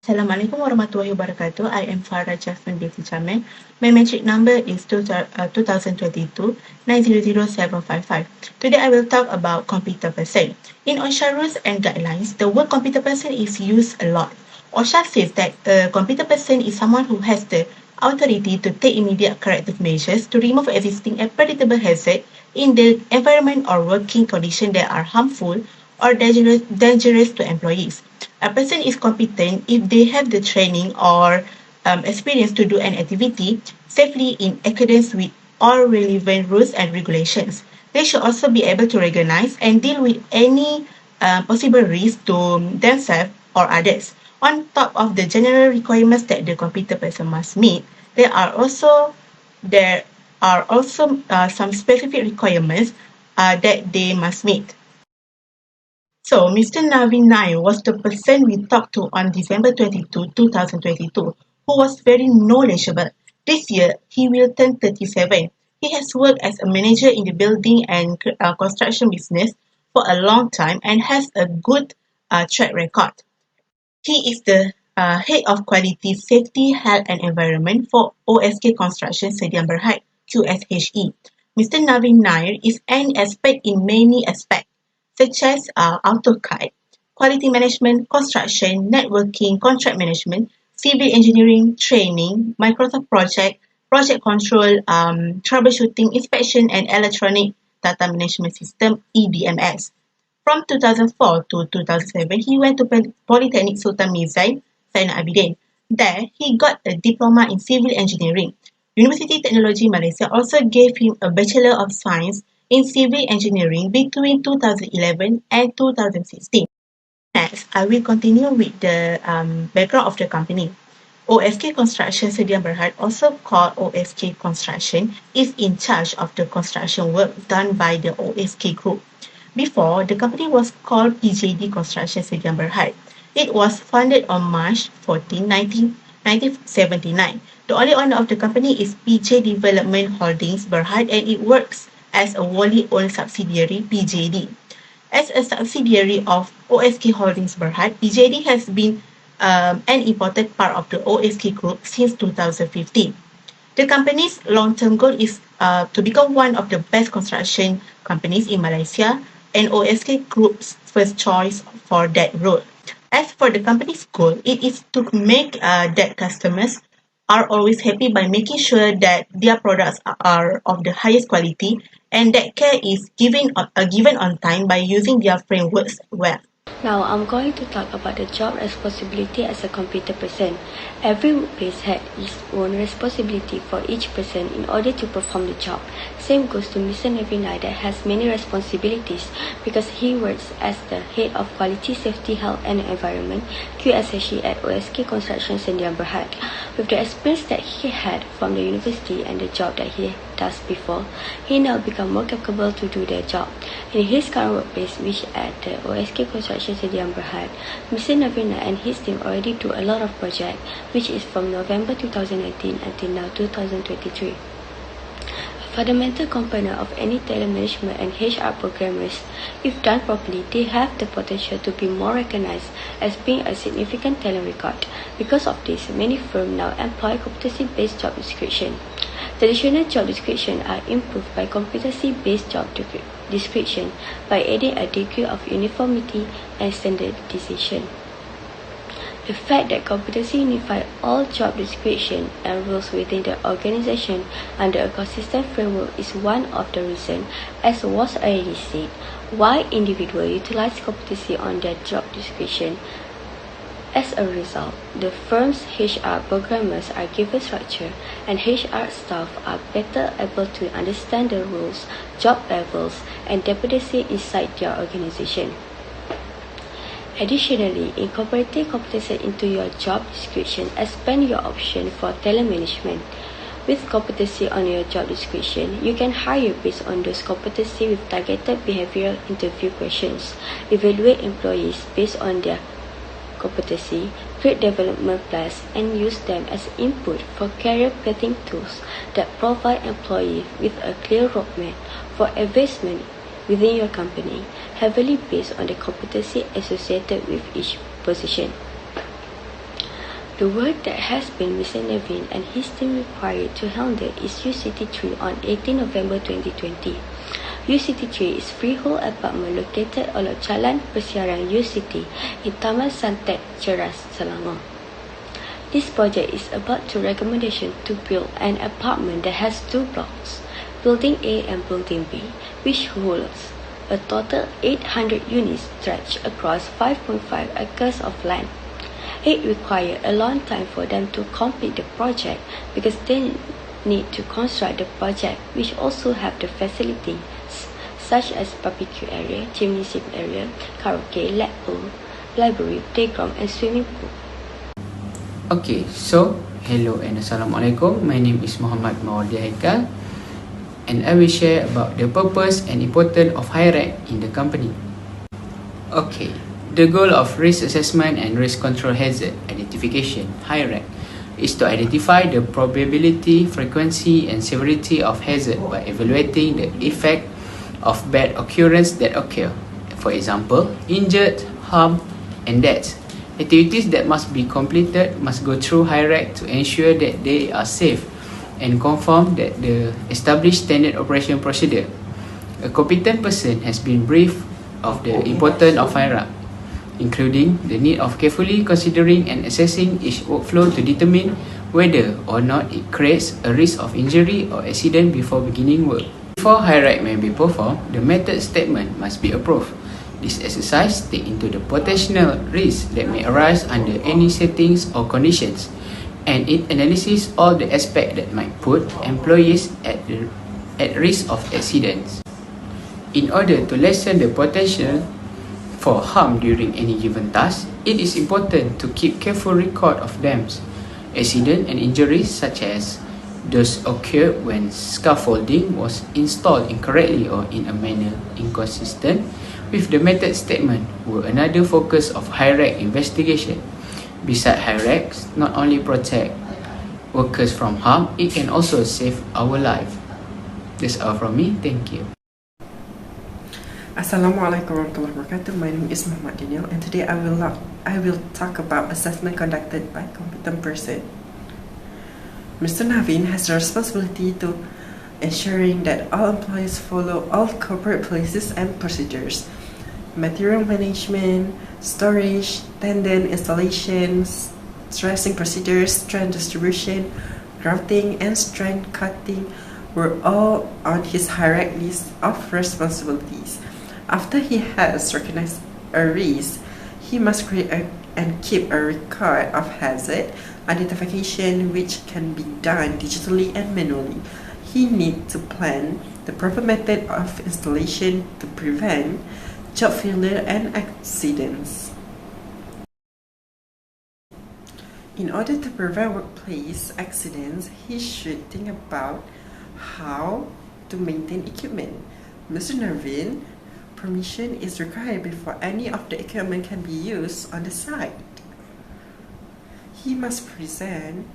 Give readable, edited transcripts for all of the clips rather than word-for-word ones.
Assalamualaikum warahmatullahi wabarakatuh. I am FARRAH JASMIN binti JAMIL. My matric number is 2022-900-755. Today I will talk about competent person. In OSHA rules and guidelines, the word competent person is used a lot. OSHA says that a competent person is someone who has the authority to take immediate corrective measures to remove existing and predictable hazard in the environment or working condition that are harmful or dangerous to employees. A person is competent if they have the training or experience to do an activity safely in accordance with all relevant rules and regulations. They should also be able to recognize and deal with any possible risk to themselves or others. On top of the general requirements that the competent person must meet, there are also some specific requirements that they must meet. So, Mr. Navin Nair was the person we talked to on December 22, 2022, who was very knowledgeable. This year, he will turn 37. He has worked as a manager in the building and construction business for a long time and has a good track record. He is the Head of Quality, Safety, Health and Environment for OSK Construction Sdn Bhd, QSHE. Mr. Navin Nair is an expert in many aspects, such as AutoCAD, quality management, construction, networking, contract management, civil engineering, training, Microsoft project, project control, troubleshooting, inspection, and electronic data management system, EDMS. From 2004 to 2007, he went to Polytechnic Sultan Mizain, Zainal Abidin. There, he got a diploma in civil engineering. University Technology Malaysia also gave him a Bachelor of Science in Civil Engineering between 2011 and 2016. Next, I will continue with the background of the company. OSK Construction Sdn Bhd, also called OSK Construction, is in charge of the construction work done by the OSK Group. Before, the company was called PJD Construction Sdn Bhd. It was founded on March 14, 1979. The only owner of the company is PJ Development Holdings Berhad, and it works as a wholly owned subsidiary, PJD. As a subsidiary of OSK Holdings Berhad, PJD has been an important part of the OSK Group since 2015. The company's long-term goal is to become one of the best construction companies in Malaysia, and OSK Group's first choice for that role. As for the company's goal, it is to make that customers are always happy by making sure that their products are of the highest quality and that care is given on time by using their frameworks well. Now I'm going to talk about the job responsibility as a computer person. Every workplace has its own responsibility for each person in order to perform the job. Same goes to Mr. Navinai that has many responsibilities because he works as the head of Quality, Safety, Health and Environment QSHE at OSK Construction Sdn Bhd. With the experience that he had from the university and the job that he does before, he now become more capable to do their job. In his current workplace, which at the OSK Construction Sdn Bhd, Mr. Navina and his team already do a lot of projects, which is from November 2019 until now 2023. A fundamental component of any talent management and HR programmers, if done properly, they have the potential to be more recognized as being a significant talent record. Because of this, many firms now employ competency-based job description. Traditional job descriptions are improved by competency-based job description by adding a degree of uniformity and standardization. The fact that competency unifies all job description and rules within the organization under a consistent framework is one of the reasons, as was already said, why individuals utilize competency on their job description. As a result, the firm's HR programmers are given structure and HR staff are better able to understand the rules, job levels, and dependency inside their organization. Additionally, incorporating competency into your job description expands your option for talent management. With competency on your job description, you can hire based on those competency with targeted behavioral interview questions, evaluate employees based on their competency, create development plans, and use them as input for career planning tools that provide employees with a clear roadmap for advancement within your company, heavily based on the competency associated with each position. The work that has been Mr. Navin and his team required to handle is UCT3 on 18 November 2020. UCT3 is freehold apartment located on Jalan Persiaran UCT in Taman Santet, Ceras, Selangor. This project is about to recommendation to build an apartment that has two blocks, Building A and Building B, which holds a total 800 units stretched across 5.5 acres of land. It required a long time for them to complete the project because they need to construct the project, which also have the facilities such as barbecue area, gymnasium area, karaoke, lab pool, library, playground, and swimming pool. Okay, so hello and assalamualaikum. My name is MOHAMAD HAIKAL, and I will share about the purpose and importance of HIRARC in the company. Okay, the goal of risk assessment and risk control hazard identification (HIRARC) is to identify the probability, frequency, and severity of hazard by evaluating the effect of bad occurrence that occur. For example, injured, harm, and death. Activities that must be completed must go through HIRARC to ensure that they are safe and conform that the established standard operation procedure. A competent person has been briefed of the importance of HIRARC, including the need of carefully considering and assessing each workflow to determine whether or not it creates a risk of injury or accident before beginning work. Before HIRARC may be performed, the method statement must be approved. This exercise takes into the potential risks that may arise under any settings or conditions, and it analyzes all the aspects that might put employees at risk of accidents. In order to lessen the potential for harm during any given task, it is important to keep careful record of them. Accidents and injuries such as those occurred when scaffolding was installed incorrectly or in a manner inconsistent with the method statement were another focus of HIRARC investigation. Besides, HIRARC not only protect workers from harm, it can also save our life. That's all from me. Thank you. Assalamualaikum warahmatullahi wabarakatuh. My name is Muhammad Daniel, and today I will talk about assessment conducted by competent person. Mr. Navin has the responsibility to ensuring that all employees follow all corporate policies and procedures, material management, storage, tendon installations, stressing procedures, strand distribution, grouting, and strand cutting were all on his HIRARC list of responsibilities. After he has recognized a risk, He must create and keep a record of hazard identification, which can be done digitally and manually. He needs to plan the proper method of installation to prevent job failure and accidents. In order to prevent workplace accidents, he should think about how to maintain equipment. Mr. Navin, permission is required before any of the equipment can be used on the site. He must present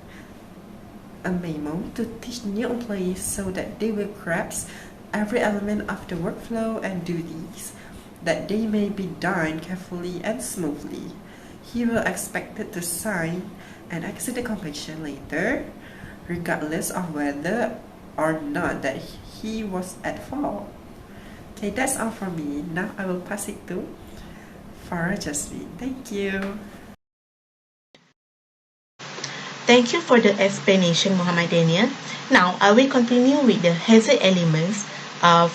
a memo to teach new employees so that they will grasp every element of the workflow and duties, that they may be done carefully and smoothly. He will expect to sign an accident completion letter, regardless of whether or not that he was at fault. Okay, that's all from me. Now I will pass it to FARRAH JASMIN. Thank you. Thank you for the explanation, Muhammad Daniel. Now, I will continue with the hazard elements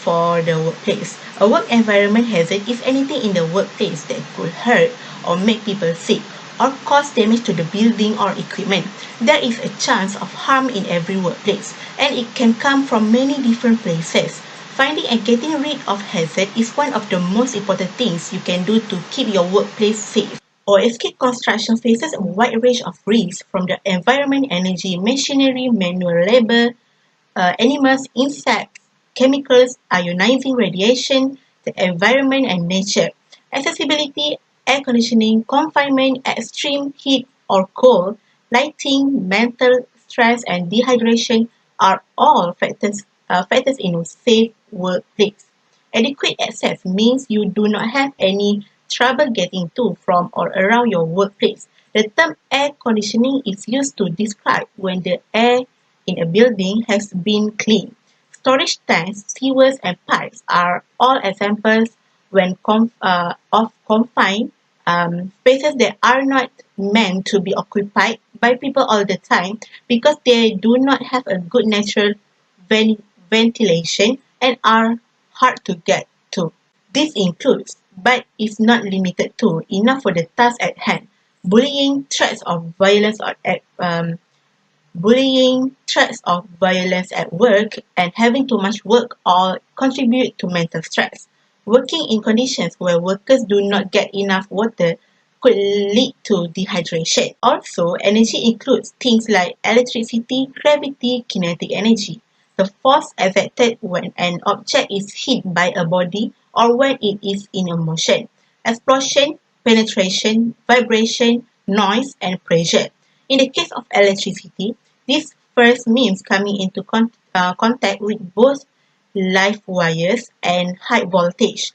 for the workplace. A work environment hazard is anything in the workplace that could hurt or make people sick or cause damage to the building or equipment. There is a chance of harm in every workplace, and it can come from many different places. Finding and getting rid of hazard is one of the most important things you can do to keep your workplace safe. OCCUPATIONal construction faces a wide range of risks from the environment, energy, machinery, manual labor, animals, insects, chemicals, ionizing radiation, the environment and nature, accessibility, air conditioning, confinement, extreme heat or cold, lighting, mental stress and dehydration are all factors in a safe workplace. Adequate access means you do not have any trouble getting to, from, or around your workplace. The term air conditioning is used to describe when the air in a building has been cleaned. Storage tanks, sewers, and pipes are all examples of confined spaces that are not meant to be occupied by people all the time because they do not have a good natural ventilation and are hard to get to. This includes, but is not limited to, enough for the task at hand. Bullying, threats of violence at work, and having too much work all contribute to mental stress. Working in conditions where workers do not get enough water could lead to dehydration. Also, energy includes things like electricity, gravity, kinetic energy, the force exerted when an object is hit by a body or when it is in a motion, explosion, penetration, vibration, noise, and pressure. In the case of electricity, this first means coming into contact with both live wires and high voltage.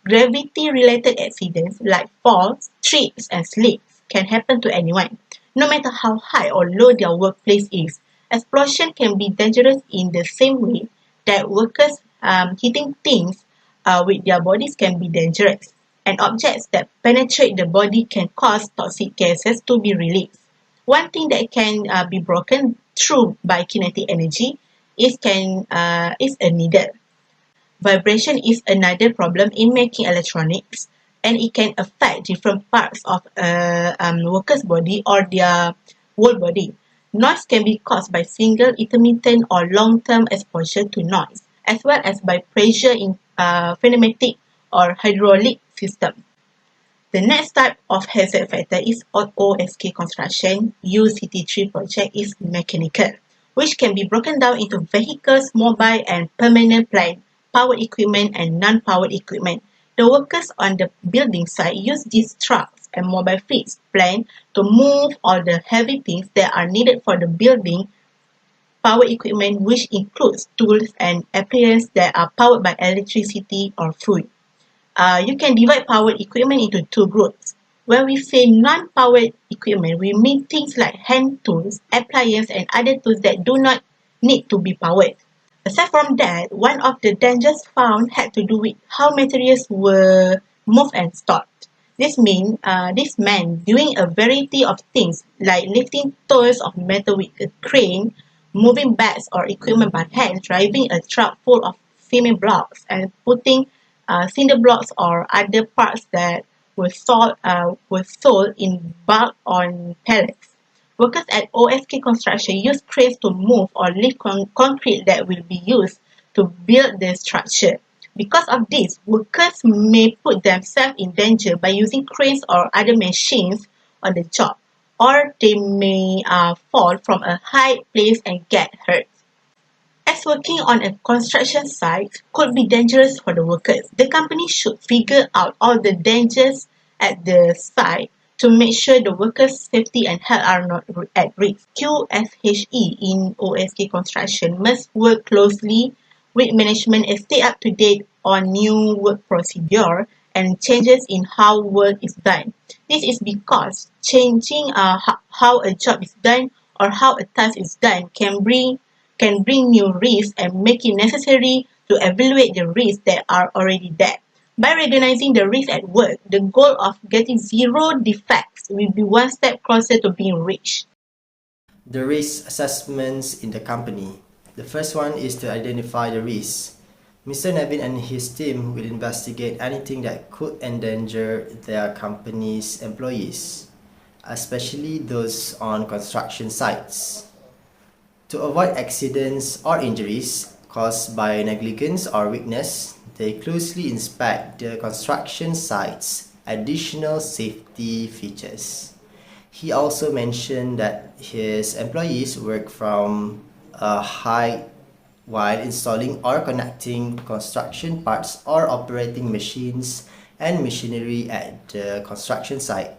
Gravity-related accidents like falls, trips, and slips can happen to anyone, no matter how high or low their workplace is. Explosion can be dangerous in the same way that workers hitting things with their bodies can be dangerous, and objects that penetrate the body can cause toxic gases to be released. One thing that can be broken through by kinetic energy is a needle. Vibration is another problem in making electronics, and it can affect different parts of a worker's body or their whole body. Noise can be caused by single, intermittent, or long-term exposure to noise, as well as by pressure in pneumatic or hydraulic system. The next type of hazard factor is OSK construction UCT3 project is mechanical, which can be broken down into vehicles, mobile and permanent plant, powered equipment and non-powered equipment. The workers on the building site use these trucks and mobile fleets plan to move all the heavy things that are needed for the building. Power equipment, which includes tools and appliances that are powered by electricity or fluid. You can divide powered equipment into two groups. When we say non-powered equipment, we mean things like hand tools, appliances, and other tools that do not need to be powered. Aside from that, one of the dangers found had to do with how materials were moved and stored. This meant doing a variety of things like lifting tons of metal with a crane, moving bags or equipment by hand, driving a truck full of cement blocks, and putting cinder blocks or other parts that were sold in bulk on pallets. Workers at OSK Construction use cranes to move or lift concrete that will be used to build the structure. Because of this, workers may put themselves in danger by using cranes or other machines on the job, or they may fall from a high place and get hurt. As working on a construction site could be dangerous for the workers, the company should figure out all the dangers at the site to make sure the workers' safety and health are not at risk. QSHE in OSK Construction must work closely with management and stay up to date on new work procedure and changes in how work is done. This is because changing how a job is done or how a task is done can bring new risks and make it necessary to evaluate the risks that are already there. By recognizing the risks at work, the goal of getting zero defects will be one step closer to being reached. The risk assessments in the company. The first one is to identify the risks. Mr. Navin and his team will investigate anything that could endanger their company's employees, especially those on construction sites. To avoid accidents or injuries caused by negligence or weakness, they closely inspect the construction site's additional safety features. He also mentioned that his employees work from a height while installing or connecting construction parts or operating machines and machinery at the construction site.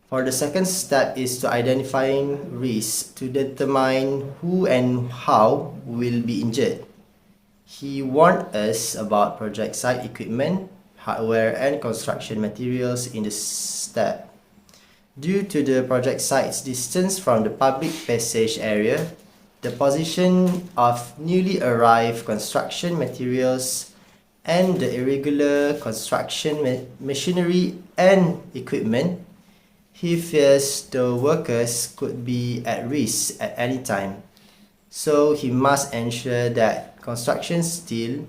For the second step is to identifying risks to determine who and how will be injured. He warned us about project site equipment, hardware and construction materials in the step. Due to the project site's distance from the public passage area, the position of newly arrived construction materials and the irregular construction machinery and equipment, he fears the workers could be at risk at any time, so he must ensure that construction steel,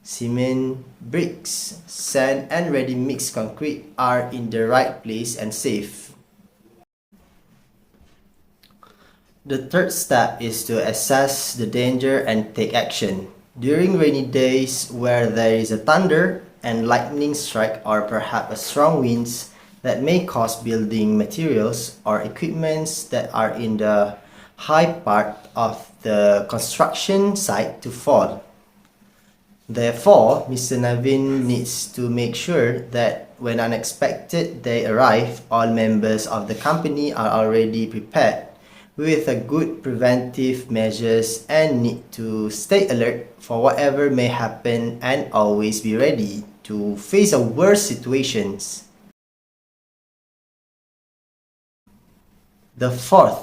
cement, bricks, sand and ready-mix concrete are in the right place and safe. The third step is to assess the danger and take action. During rainy days where there is a thunder and lightning strike or perhaps a strong winds, that may cause building materials or equipments that are in the high part of the construction site to fall. Therefore, Mr. Navin needs to make sure that when unexpected they arrive, all members of the company are already prepared with a good preventive measures and need to stay alert for whatever may happen and always be ready to face a worse situations. The fourth,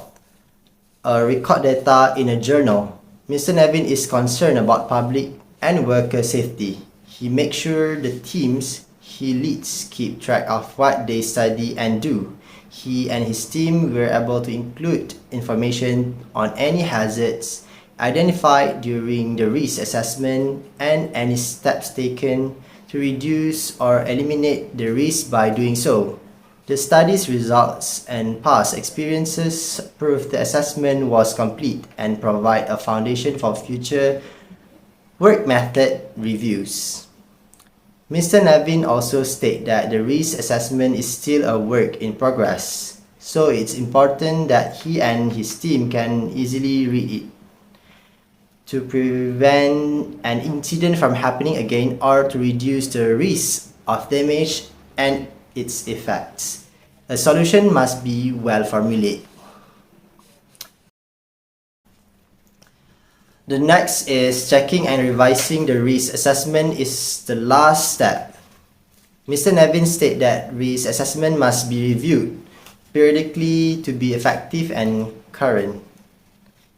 record data in a journal. Mr. Navin is concerned about public and worker safety. He makes sure the teams he leads keep track of what they study and do. He and his team were able to include information on any hazards identified during the risk assessment and any steps taken to reduce or eliminate the risk by doing so. The study's results and past experiences prove the assessment was complete and provide a foundation for future work method reviews. Mr. Navin also stated that the risk assessment is still a work in progress, so it's important that he and his team can easily read it to prevent an incident from happening again or to reduce the risk of damage and its effects. A solution must be well formulated. The next is checking and revising the risk assessment is the last step. Mr. Navin stated that risk assessment must be reviewed periodically to be effective and current.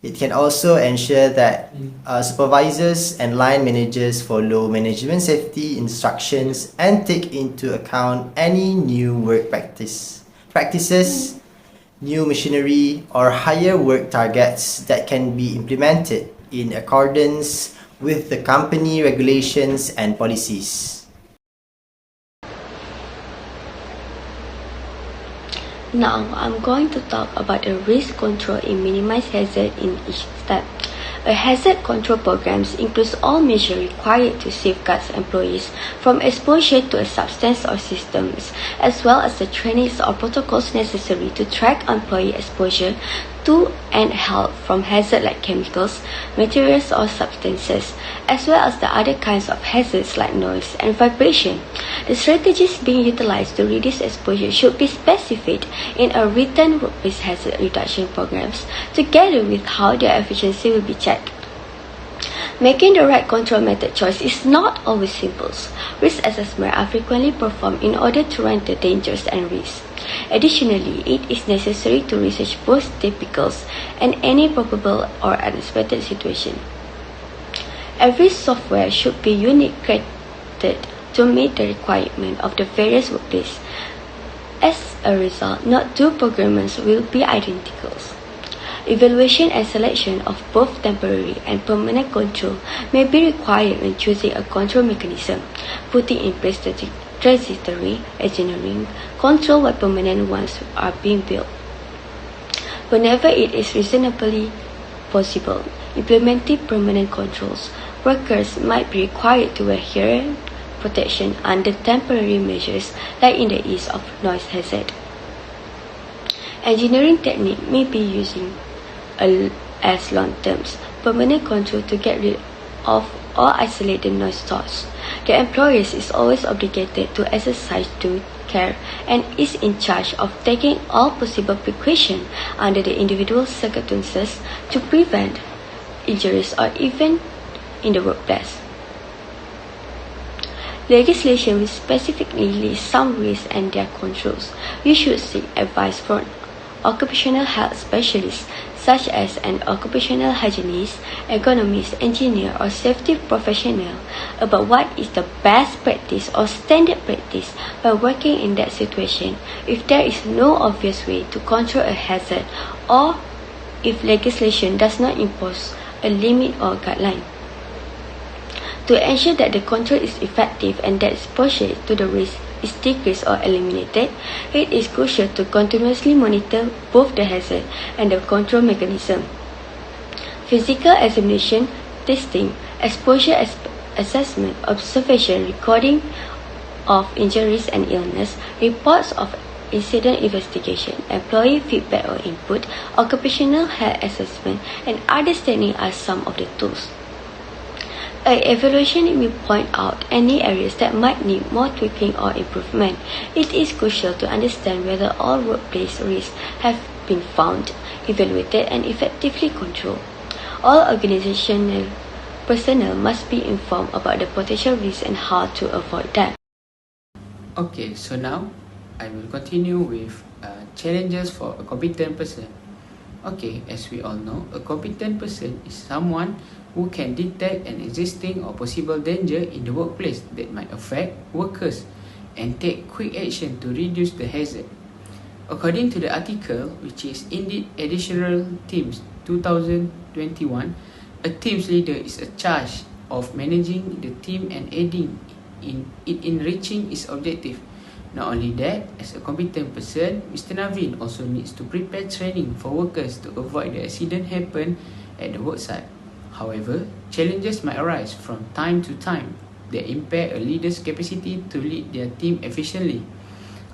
It can also ensure that supervisors and line managers follow management safety instructions and take into account any new work practices, new machinery, or higher work targets that can be implemented in accordance with the company regulations and policies. Now, I'm going to talk about the risk control in minimize hazard in each step. A hazard control program includes all measures required to safeguard employees from exposure to a substance or systems, as well as the trainings or protocols necessary to track employee exposure to and health from hazards like chemicals, materials or substances, as well as the other kinds of hazards like noise and vibration. The strategies being utilized to reduce exposure should be specified in a written workplace hazard reduction programs, together with how their efficiency will be checked. Making the right control method choice is not always simple. Risk assessments are frequently performed in order to run the dangers and risks. Additionally, it is necessary to research both typicals and any probable or unexpected situation. Every software should be unique created to meet the requirement of the various workplaces. As a result, not two programs will be identical. Evaluation and selection of both temporary and permanent control may be required when choosing a control mechanism, putting in place the transitory engineering control while permanent ones are being built. Whenever it is reasonably possible, implementing permanent controls, workers might be required to wear hearing protection under temporary measures like in the ease of noise hazard. Engineering technique may be using as long-term permanent control to get rid of or isolate the noise source. The employer is always obligated to exercise due care and is in charge of taking all possible precautions under the individual circumstances to prevent injuries or even in the workplace. Legislation will specifically list some risks and their controls. You should seek advice from occupational health specialists such as an occupational hygienist, ergonomist, engineer or safety professional about what is the best practice or standard practice by working in that situation if there is no obvious way to control a hazard or if legislation does not impose a limit or guideline. To ensure that the control is effective and that exposure to the risk is decreased or eliminated, it is crucial to continuously monitor both the hazard and the control mechanism. Physical examination, testing, exposure assessment, observation, recording of injuries and illness, reports of incident investigation, employee feedback or input, occupational health assessment, and understanding are some of the tools. An evaluation will point out any areas that might need more tweaking or improvement. It is crucial to understand whether all workplace risks have been found, evaluated, and effectively controlled. All organizational personnel must be informed about the potential risks and how to avoid them. Okay, so now I will continue with challenges for a competent person. Okay, as we all know, a competent person is someone who can detect an existing or possible danger in the workplace that might affect workers and take quick action to reduce the hazard. According to the article, which is indeed Additional Teams 2021, a team's leader is charged of managing the team and aiding in reaching its objective. Not only that, as a competent person, Mr. Naveen also needs to prepare training for workers to avoid the accident happen at the worksite. However, challenges might arise from time to time that impair a leader's capacity to lead their team efficiently.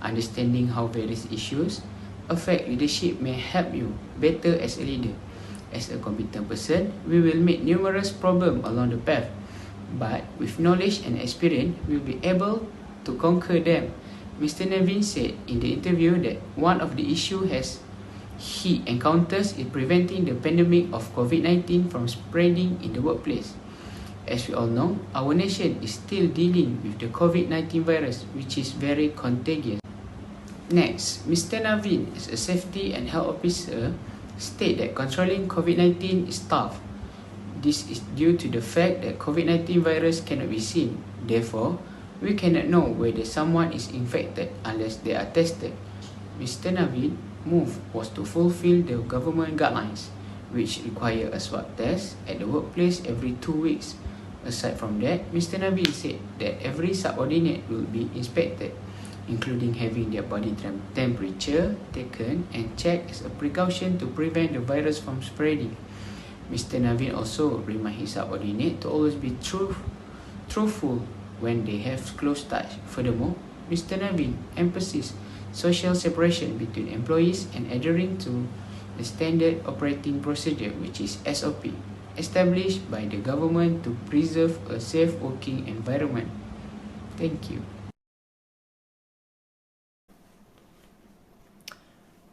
Understanding how various issues affect leadership may help you better as a leader. As a competent person, we will meet numerous problems along the path, but with knowledge and experience, we will be able to conquer them. Mr. Naveen said in the interview that one of the issues he encounters is preventing the pandemic of COVID-19 from spreading in the workplace. As we all know, our nation is still dealing with the COVID-19 virus, which is very contagious. Next, Mr. Naveen, as a safety and health officer, stated that controlling COVID-19 is tough. This is due to the fact that COVID-19 virus cannot be seen. Therefore, we cannot know whether someone is infected unless they are tested. Mr. Naveen's move was to fulfill the government guidelines, which require a swab test at the workplace every 2 weeks. Aside from that, Mr. Navin said that every subordinate will be inspected, including having their body temperature taken and checked as a precaution to prevent the virus from spreading. Mr. Navin also reminded his subordinate to always be truthful when they have close touch. Furthermore, Mr. Navin emphasized social separation between employees and adhering to the standard operating procedure, which is SOP, established by the government to preserve a safe working environment. Thank you.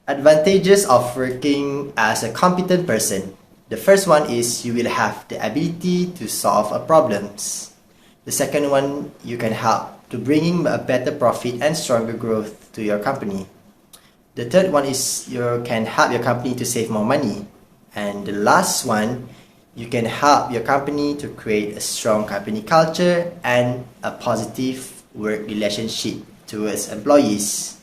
Advantages of working as a competent person. The first one is you will have the ability to solve problems. The second one, you can help to bringing a better profit and stronger growth to your company. The third one is you can help your company to save more money. And the last one, you can help your company to create a strong company culture and a positive work relationship towards employees.